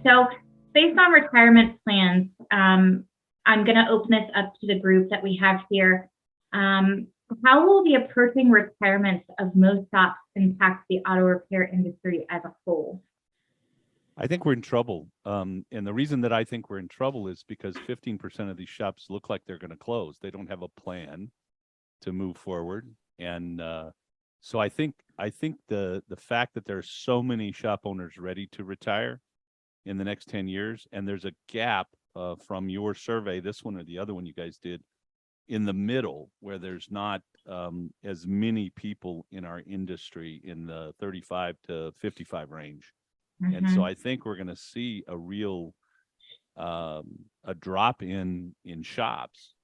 So based on retirement plans, I'm going to open this up to the group that we have here. How will the approaching retirements of most shops impact the auto repair industry as a whole? I think we're in trouble. And the reason that I think we're in trouble is because 15% of these shops look like they're going to close. They don't have a plan to move forward. And so I think the fact that there's so many shop owners ready to retire in the next 10 years, and there's a gap from your survey, this one or the other one you guys did, in the middle where there's not as many people in our industry in the 35 to 55 range. Mm-hmm. And so I think we're going to see a real a drop in shops.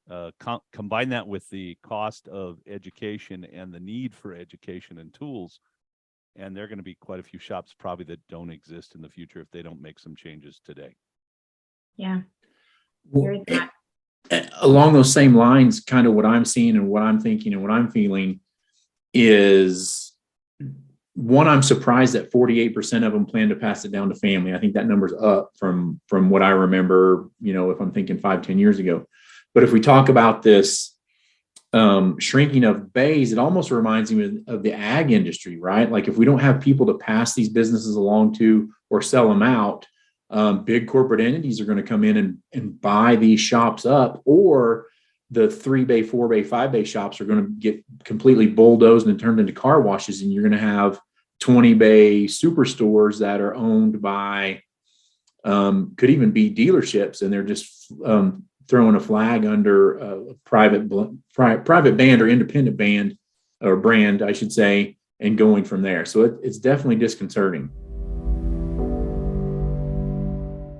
Combine that with the cost of education and the need for education and tools, and there are going to be quite a few shops probably that don't exist in the future if they don't make some changes today. Yeah. Well, along those same lines, kind of what I'm seeing and what I'm thinking and what I'm feeling is, one, I'm surprised that 48% of them plan to pass it down to family. I think that number's up from what I remember, if I'm thinking 5-10 years ago. But if we talk about this shrinking of bays, it almost reminds me of the ag industry, right? Like if we don't have people to pass these businesses along to or sell them out, big corporate entities are going to come in and buy these shops up, or the 3-bay, 4-bay, 5-bay shops are going to get completely bulldozed and turned into car washes. And you're going to have 20-bay superstores that are owned by, could even be dealerships, and they're just throwing a flag under a private band or independent band or brand, I should say, and going from there. So it's definitely disconcerting.